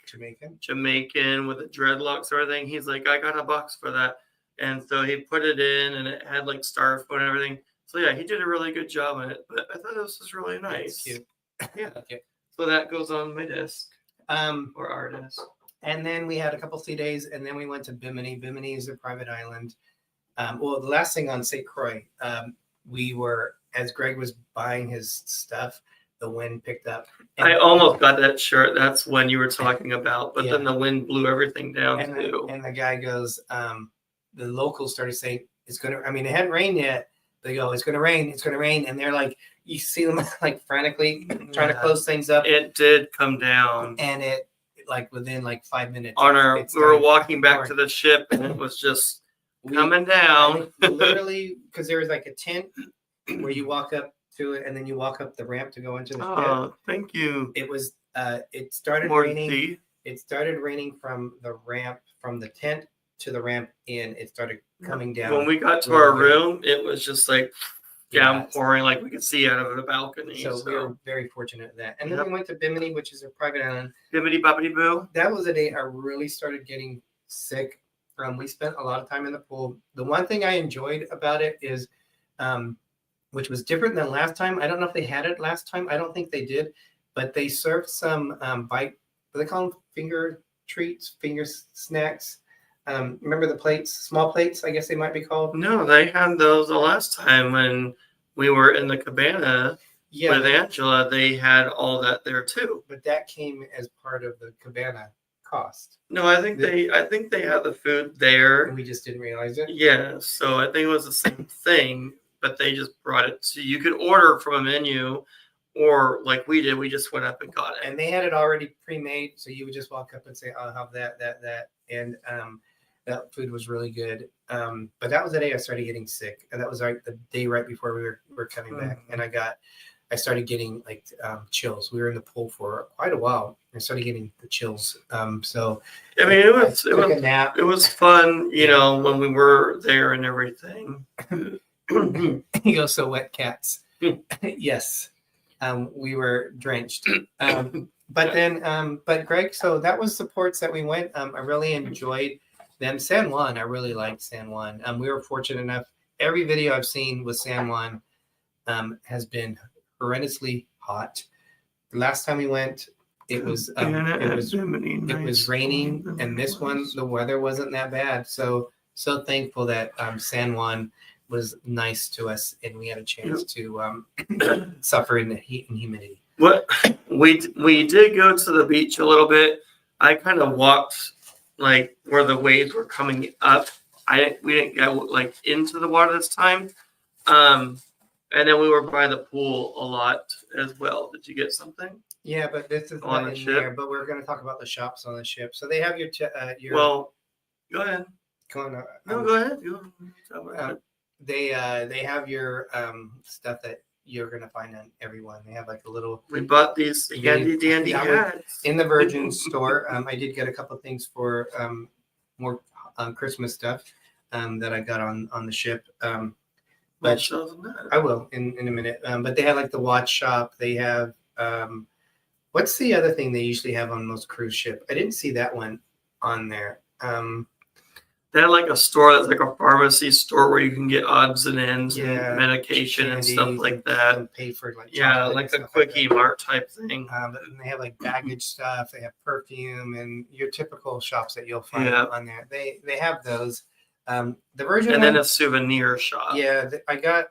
Jamaican with the dreadlocks and everything. He's like, I got a box for that. And so he put it in, and it had like styrofoam and everything. So yeah, he did a really good job on it. But I thought this was really nice. Cute. Yeah. Okay. So that goes on my desk. Or our desk. And then we had a couple sea days, and then we went to Bimini. Bimini is a private island. Well, the last thing on St. Croix, we were, as Greg was buying his stuff, the wind picked up. I almost got that shirt. That's when you were talking about, but then the wind blew everything down too. And the guy goes, the locals started saying, it's going to, I mean, it hadn't rained yet. They go, it's going to rain. It's going to rain. And they're like, you see them like frantically trying to close things up. It did come down. And it, like within like 5 minutes. We were walking back to the ship, and it was just coming down. Literally, because there was like a tent where you walk up to it, and then you walk up the ramp to go into the ship. Oh, thank you. It was, it started raining. Tea. It started raining from the ramp, from the tent to the ramp in. It started coming down. When we got to our room, it was just like downpouring, like we could see out of the balcony. So we were very fortunate at that. And then we went to Bimini, which is a private island. Bimini Boppity Boo. That was a day I really started getting sick from. We spent a lot of time in the pool. The one thing I enjoyed about it is, which was different than last time. I don't know if they had it last time. I don't think they did, but they served some what do they call them? Finger treats, finger snacks. Remember the plates, small plates, I guess they might be called? No, they had those the last time when we were in the cabana with Angela. They had all that there too. But that came as part of the cabana cost. No, I think they had the food there. And we just didn't realize it? Yeah, so I think it was the same thing, but they just brought it. So you could order from a menu, or like we did, we just went up and got it. And they had it already pre-made, so you would just walk up and say, I'll have that. And that food was really good. But that was the day I started getting sick. And that was like the day right before we were coming back. And I started getting like chills. We were in the pool for quite a while. I started getting the chills. So I mean, it was fun, you know, when we were there and everything. He goes, so wet cats. Yes. We were drenched. But Greg, so that was the ports that we went. I really enjoyed them. San Juan, I really liked San Juan. We were fortunate enough. Every video I've seen with San Juan has been horrendously hot. The last time we went, it was raining, and this one the weather wasn't that bad. So thankful that San Juan was nice to us, and we had a chance to suffer in the heat and humidity. What we did go to the beach a little bit. I kind of walked like where the waves were coming up. We didn't go like into the water this time. And then we were by the pool a lot as well. Did you get something? Yeah, but this is on not the in ship. there. But we're going to talk about the shops on the ship. So they have your Well, go ahead. Go ahead. They have your stuff that you're going to find on everyone. They have like a little. We bought these handy dandy hats in the Virgin store. I did get a couple things for more Christmas stuff that I got on the ship. But I will in a minute. But they have like the watch shop. They have what's the other thing they usually have on most cruise ship? I didn't see that one on there. They had like a store that's like a pharmacy store where you can get odds and ends Yeah, and medication and stuff candies like and that. pay for like Yeah, chocolate like and a stuff quickie that. mart type thing. But then they have like baggage stuff. They have perfume and your typical shops that you'll find Yeah. on there. They have those. The version And then one- a souvenir shop. yeah, I got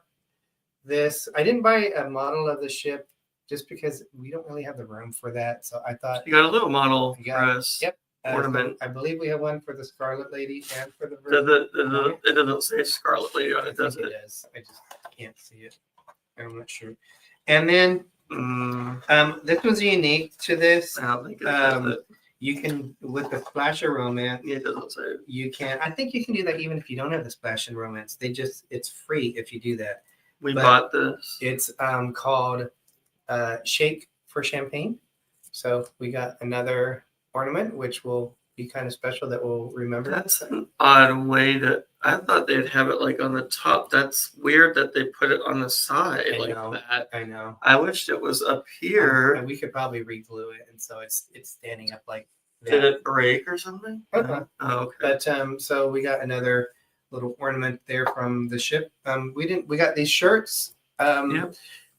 this. I didn't buy a model of the ship just because we don't really have the room for that. So I thought, You got a little model I for got- us. yep. Ornament. I believe we have one for the Scarlet Lady and for the It doesn't say Scarlet Lady on it, does it it? does. I just can't see it. I'm not sure. And then this was unique to this. I don't think it does it. You can, with the Splash of Romance, It doesn't say it. you can. I think you can do that even if you don't have the Splash and Romance. It's free if you do that. We But bought this. It's called Shake for Champagne. So we got another ornament, which will be kind of special that we'll remember. That's an odd way that I thought they'd have it like on the top. That's weird that they put it on the side I like know. that. I know. I wished it was up here. And we could probably re-glue it, and so it's standing up like that. Did it break or something? Uh-huh. Oh, okay. But so we got another little ornament there from the ship. We got these shirts. Yep.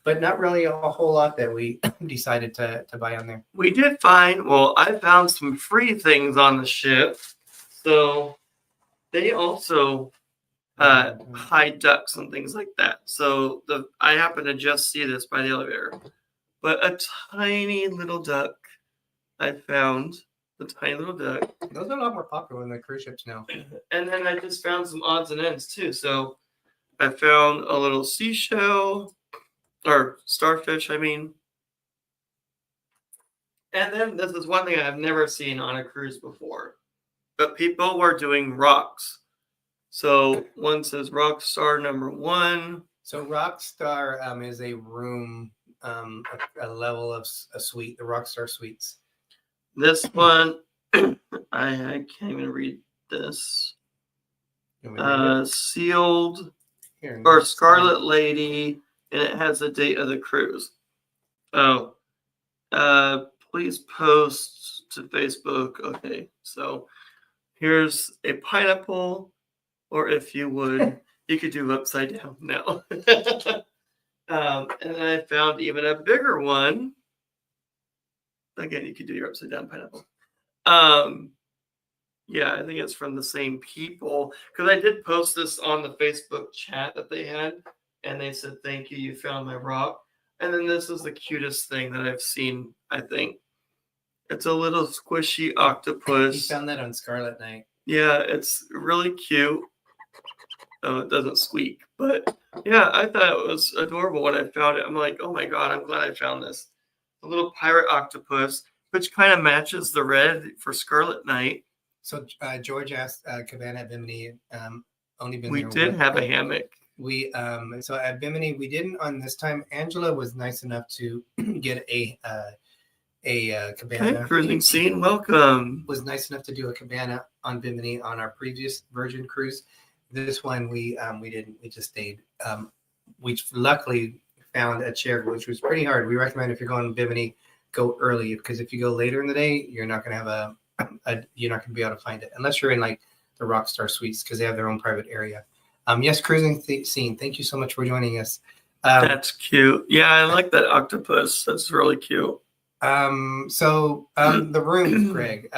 But not really a whole lot that we decided to buy on there. We did find, well, I found some free things on the ship. So they also hide ducks and things like that. So I happened to just see this by the elevator. But a tiny little duck I found. The tiny little duck. Those are a lot more popular in the cruise ships now. And then I just found some odds and ends too. So I found a little seashell. Or starfish, I mean. And then this is one thing I've never seen on a cruise before. But people were doing rocks. So one says rock star number 1. So Rockstar is a room, a level of a suite, the Rockstar Suites. This one, I can't even read this. You want me to read it? Sealed Here, or no, Scarlet Lady, and it has the date of the cruise. Oh, please post to Facebook. Okay, so here's a pineapple, or if you would, you could do upside down now. And then I found even a bigger one. Again, you could do your upside down pineapple. Yeah, I think it's from the same people because I did post this on the Facebook chat that they had. And they said, thank you, you found my rock. And then this is the cutest thing that I've seen, I think. It's a little squishy You octopus. found that on Scarlet Night. Yeah, it's really cute. Oh, it doesn't squeak. But yeah, I thought it was adorable when I found it. I'm like, oh my God, I'm glad I found this. A little pirate octopus, which kind of matches the red for Scarlet Night. So George asked Cabana at Bimini, only been We there did one- have a hammock. We so at Bimini we didn't on this time. Angela was nice enough to get a cabana. Okay, cruising scene, welcome. Was nice enough to do a cabana on Bimini on our previous Virgin cruise. This one we didn't. We just stayed. We luckily found a chair, which was pretty hard. We recommend if you're going to Bimini, go early because if you go later in the day, you're not going to have you're not going to be able to find it unless you're in like the Rockstar Suites because they have their own private area. Yes, cruising scene. Thank you so much for joining us. That's cute. Yeah, I like that octopus. That's really cute. So the rooms, Greg.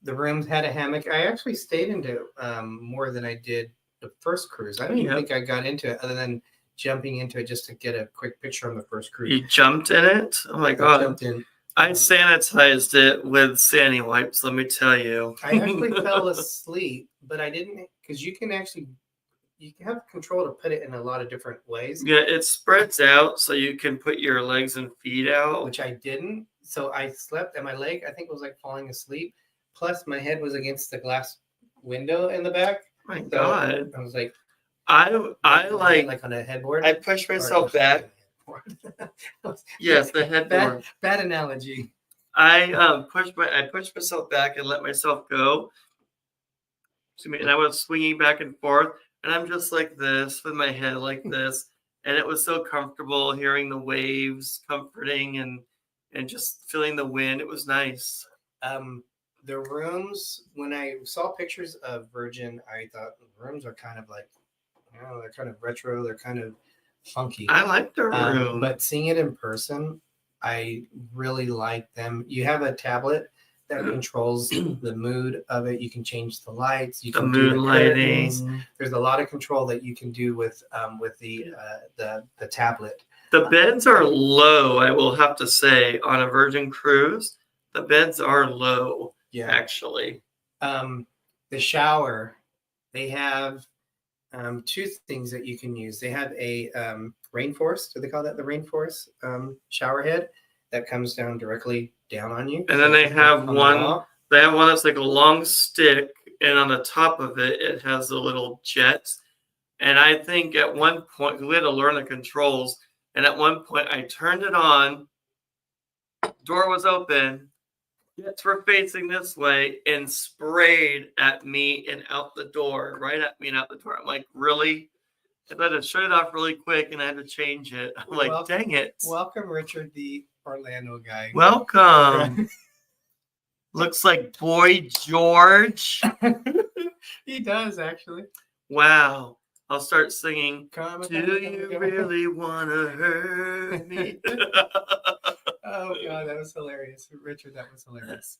The rooms had a hammock. I actually stayed into more than I did the first cruise. I don't even think I got into it other than jumping into it just to get a quick picture on the first cruise. You jumped in it? Oh my God. I jumped in. I sanitized it with Sandy wipes, let me tell you. I actually fell asleep, but I didn't because you can have control to put it in a lot of different ways. Yeah, it spreads out so you can put your legs and feet out. Which I didn't. So I slept and my leg, I think, was like falling asleep. Plus my head was against the glass window in the back. My So God. I was like, I like on a headboard. I pushed myself back. Yes, the headboard. Bad analogy. I pushed myself back and let myself go. Excuse me, and I was swinging back and forth, and I'm just like this with my head like this, and it was so comfortable hearing the waves, comforting, and just feeling the wind. It was nice. The rooms, when I saw pictures of Virgin, I thought the rooms are kind of like, they're kind of retro. They're kind of funky. I like the room. But seeing it in person, I really like them. You have a tablet that controls the mood of it. You can change the lights. You the can do mood the curtains. lighting. There's a lot of control that you can do with the tablet. The beds are low, I will have to say, on a Virgin cruise. The beds are low, actually. The shower, they have two things that you can use. They have a rainforest. Do they call that the rainforest shower head that comes down directly down on you? And then they have one. They have one that's like a long stick, and on the top of it, it has the little jets. And I think at one point we had to learn the controls. And at one point, I turned it on. Door was open. Jets were facing this way and sprayed at me and out the door, right at me and out the door. I'm like, really? I had to shut it off really quick, and I had to change it. I'm like, dang it. Welcome, Richard, the Orlando guy. Welcome. Looks like Boy George. He does, actually. Wow. I'll start singing. Do you really want to hurt me? Oh, God, that was hilarious. Richard, that was hilarious.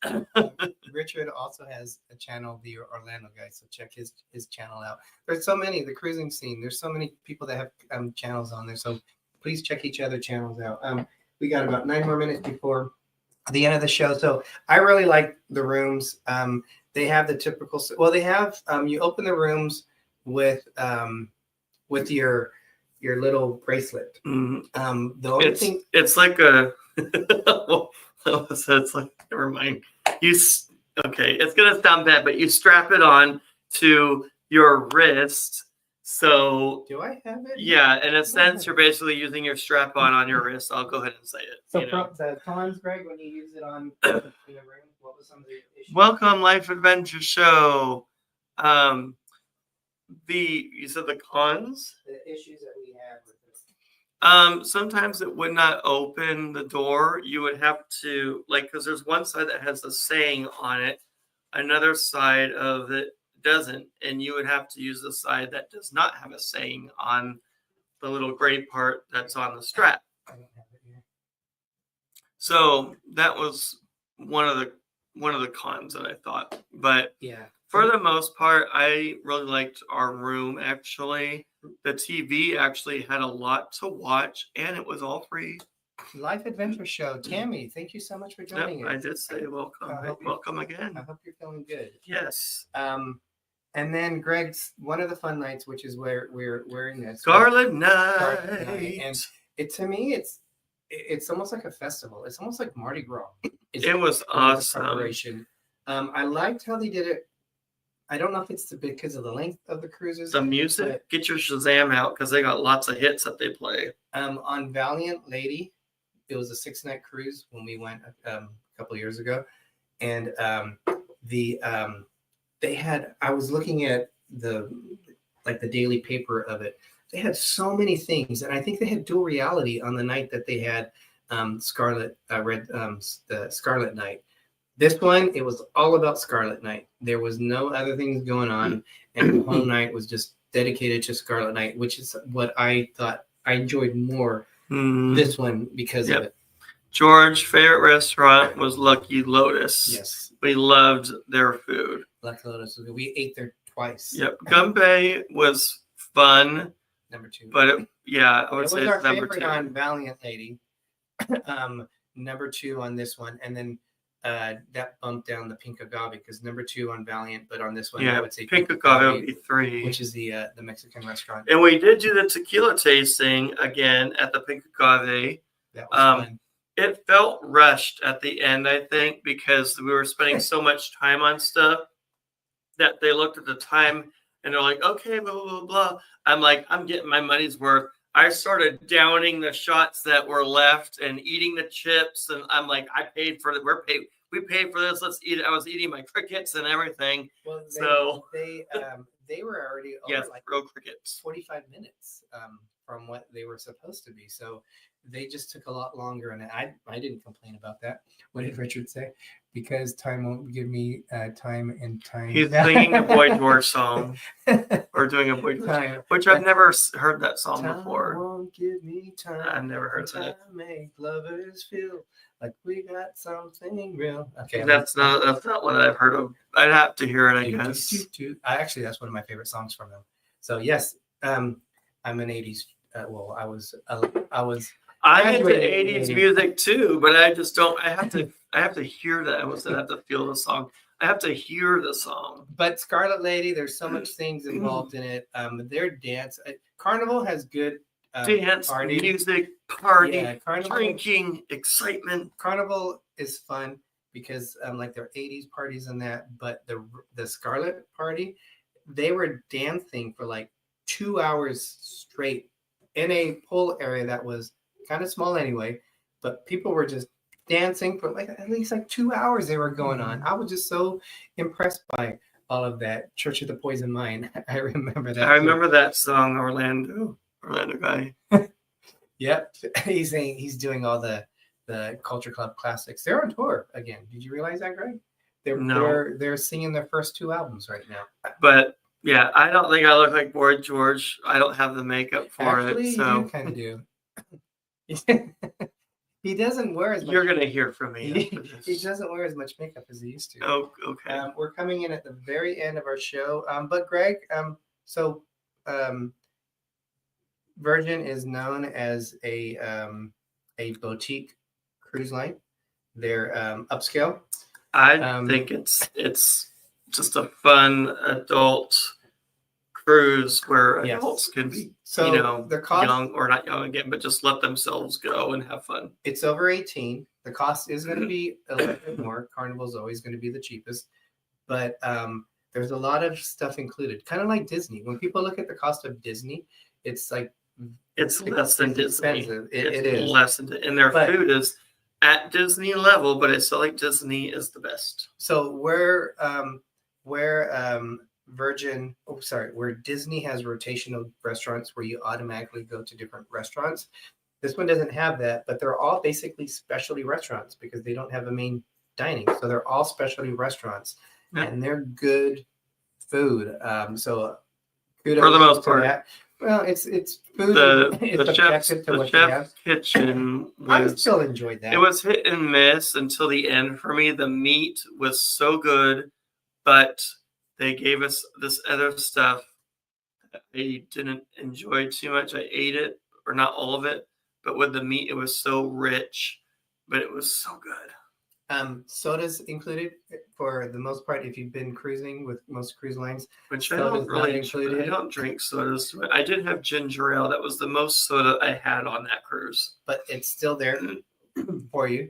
Richard also has a channel, the Orlando guy, so check his channel out. There's so many, the cruising scene. There's so many people that have channels on there, so please check each other channels out. We got about 9 more minutes before the end of the show, so I really like the rooms. They have the typical, well, they have, you open the rooms with your little bracelet. The only thing, it's like a it's like, never mind. Okay, it's gonna sound bad, but you strap it on to your wrist. So do I have it? Yeah, in a sense, you're basically using your strap on your wrist. I'll go ahead and say it. So the times, Greg, when you use it on in the room, what was some of the issues? Welcome, Life Adventure Show. You said the cons? The issues that we have with this. Sometimes it would not open the door. You would have to, because there's one side that has the saying on it, another side of it doesn't, and you would have to use the side that does not have a saying on the little gray part that's on the strap. I don't have it here. So that was one of the cons that I thought, but yeah. For the most part, I really liked our room, actually. The TV actually had a lot to watch, and it was all free. Life Adventure Show. Tammy, thank you so much for joining us. I did say welcome. Welcome again. I hope you're feeling good. Yes. And then Greg's one of the fun nights, which is where we're wearing this. Scarlet Night. And to me, it's almost like a festival. It's almost like Mardi Gras. It was awesome. I liked how they did it. I don't know if it's because of the length of the cruises. The music, get your Shazam out because they got lots of hits that they play. On Valiant Lady, it was a 6-night cruise when we went a couple of years ago, and they had. I was looking at the daily paper of it. They had so many things, and I think they had dual reality on the night that they had the Scarlet Night. This one, it was all about Scarlet Night. There was no other things going on, and the whole night was just dedicated to Scarlet Night, which is what I thought I enjoyed more this one because of it. George's favorite restaurant was Lucky Lotus. Yes. We loved their food. Lucky Lotus. We ate there twice. Yep. Gumbe was fun. Number 2. But I would say it's number 2. On Valiant Lady. Number 2 on this one. And then that bumped down the Pink Agave because number 2 on Valiant, but on this one I would say Pink Agave would be 3, which is the Mexican restaurant. And we did do the tequila tasting again at the Pink Agave. That was fun. It felt rushed at the end, I think, because we were spending so much time on stuff that they looked at the time and they're like, okay, blah, blah, blah. I'm like, I'm getting my money's worth. I started downing the shots that were left and eating the chips. And I'm like, I paid for it. We paid for this. Let's eat it. I was eating my crickets and everything. Well, they were already over real crickets. 45 minutes from what they were supposed to be. So they just took a lot longer, and I didn't complain about that. What did Richard say? Because time won't give me time and time. He's singing a Boy George song, or doing a Boy George, Time. which I've never heard that song Time before. won't give me time. I've never heard Time that. make lovers feel like we got something real. Okay, That's not what I've heard of. I'd have to hear it, I do, guess. Actually, that's one of my favorite songs from them. So yes, I'm an '80s. Well, I was. I'm into graduated in 80s the 80s. music too, but I just don't. I have to hear that. I almost said I have to feel the song. I have to hear the song. But Scarlet Lady, there's so much things involved in it. Their dance. Carnival has good Dance, party. music, party, Yeah, Carnival. drinking, excitement. Carnival is fun because like their '80s parties and that. But the Scarlet party, they were dancing for like 2 hours straight in a pool area that was kind of small anyway. But people were just dancing for like at least like 2 hours they were going on. I was just so impressed by all of that. Church of the Poison Mind. I remember that. I remember that song, Orlando guy. Yep. He's doing all the Culture Club classics. They're on tour again. Did you realize that, Greg? They're singing their first 2 albums right now. But yeah, I don't think I look like Boy George. I don't have the makeup for Actually, it. So you kind of do. He doesn't wear as much. You're gonna hear from me. He doesn't wear as much makeup as he used to. Oh, okay. We're coming in at the very end of our show. But Greg, Virgin is known as a boutique cruise line. They're upscale. I think it's just a fun adult cruise where Yes. adults can be, So the cost, young or not young again, but just let themselves go and have fun. it's over 18. The cost is going to be a little bit more. Carnival's always going to be the cheapest, but there's a lot of stuff included, kind of like Disney. When people look at the cost of Disney, it's like It's less than Disney. expensive. It's It is. less than, and their But- food is at Disney level, but I still like Disney is the best. So where where Disney has rotational restaurants where you automatically go to different restaurants. This one doesn't have that, but they're all basically specialty restaurants because they don't have a main dining. So they're all specialty restaurants, Yeah. and they're good food. So kudos For the most to part. that. Well, it's food. The It's chef's objective to what you have. kitchen I was still enjoyed that. it was hit and miss until the end for me. The meat was so good, but they gave us this other stuff that I didn't enjoy too much. I ate it, or not all of it, but with the meat, it was so rich, but it was so good. Sodas included for the most part. If you've been cruising with most cruise lines, Which I Soda's don't not really included. I don't drink sodas. I did have ginger ale. That was the most soda I had on that cruise. but it's still there for you.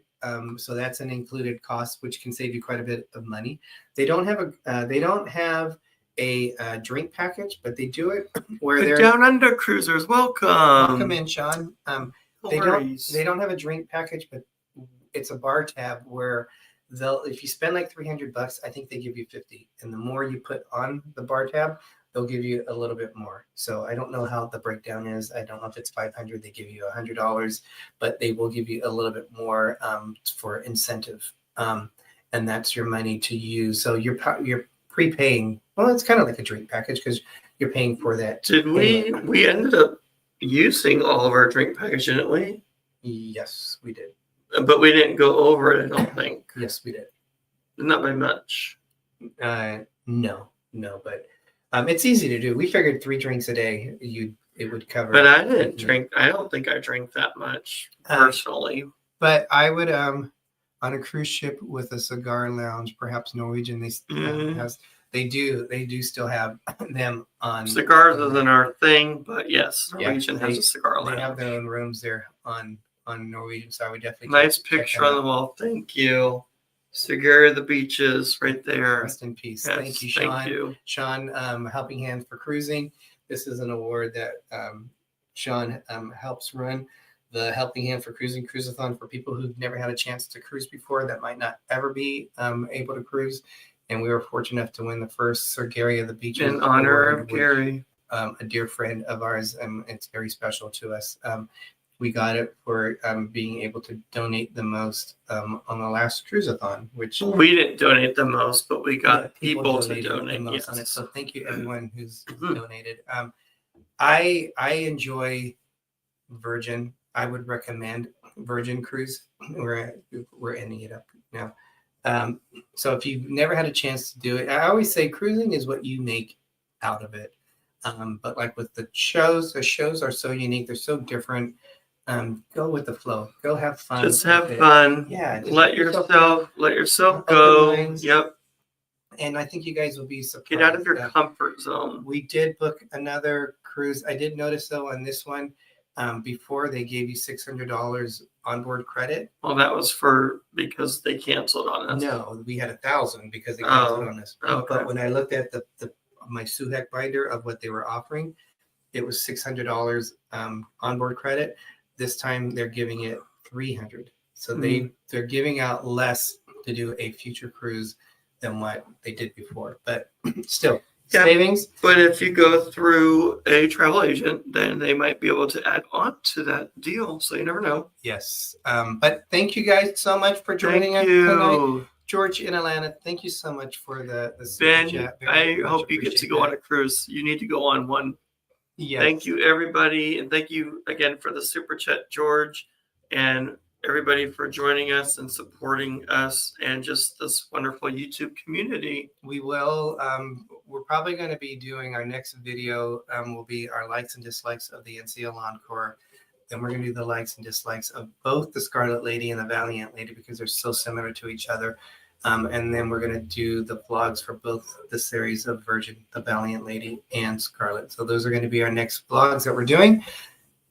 So that's an included cost, which can save you quite a bit of money. They don't have a drink package, but they do it where The they're Down Under cruisers, welcome. welcome in, Sean. No They worries. don't have a drink package, but it's a bar tab where if you spend like $300, I think they give you 50, and the more you put on the bar tab, they'll give you a little bit more. So I don't know how the breakdown is. I don't know if it's 500, they give you $100, but they will give you a little bit more for incentive, and that's your money to use. So you're prepaying. Well, it's kind of like a drink package because you're paying for that. Did we ended up using all of our drink package, didn't we? Yes, we did. But we didn't go over it, I don't think. Yes, we did. Not by much. No, but it's easy to do. We figured 3 drinks a day, it would cover. But I didn't drink. I don't think I drank that much personally. But I would on a cruise ship with a cigar lounge, perhaps Norwegian. They do still have them on. Cigars isn't our thing, but yes, Norwegian has a cigar They have lounge. their own rooms there on Norwegian, so I would definitely Nice check picture them on the out. wall. Thank you. Cigar of the Beaches right there. Rest in peace. Yes, Thank you, Sean. Thank you. Sean, Helping Hand for Cruising. This is an award that Sean helps run. The Helping Hand for Cruising Cruiseathon for people who've never had a chance to cruise before that might not ever be able to cruise. And we were fortunate enough to win the first Sir Gary of the Beaches In honor award, of Gary. a dear friend of ours, and it's very special to us. we got it for being able to donate the most on the last cruise-a-thon, which We didn't donate the most, but we got people to donated the donate. most on it. Yes. So thank you everyone who's Mhm. donated. I enjoy Virgin. I would recommend Virgin Cruise. We're ending it up now. So if you've never had a chance to do it, I always say cruising is what you make out of it. But like with the shows are so unique. They're so different. Go with the flow. Go have fun. Just have with it. fun. Yeah. just Let yourself go. Open minds. Yep. And I think you guys will be surprised. Get out of your comfort zone. We did book another cruise. I did notice though on this one, before they gave you $600 onboard credit. Well, that was because they canceled on us. No, we had 1,000 because they canceled on us. Okay. But when I looked at my SUHEC binder of what they were offering, it was $600 onboard credit. This time they're giving it $300. So they're giving out less to do a future cruise than what they did before. But still, savings. But if you go through a travel agent, then they might be able to add on to that deal. So you never know. Yes. But thank you guys so much for joining us tonight. George in Atlanta, thank you so much for the Ben, chat. I hope you get to go on a cruise. You need to go on one. Yes. Thank you, everybody. And thank you again for the super chat, George, and everybody for joining us and supporting us and just this wonderful YouTube community. We will. We're probably going to be doing our next video will be our likes and dislikes of the NCL Encore. Then we're going to do the likes and dislikes of both the Scarlet Lady and the Valiant Lady because they're so similar to each other. And then we're going to do the vlogs for both the series of Virgin, the Valiant Lady, and Scarlet. So those are going to be our next vlogs that we're doing.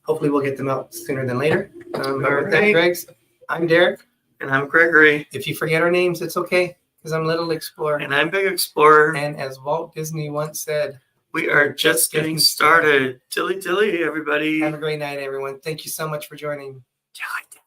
Hopefully we'll get them out sooner than later. But with that, Greg's, I'm Derek. And I'm Gregory. If you forget our names, it's okay because I'm Little Explorer. And I'm Big Explorer. And as Walt Disney once said, we are just getting started. Dilly dilly, everybody. Have a great night, everyone. Thank you so much for joining. Dilly dilly.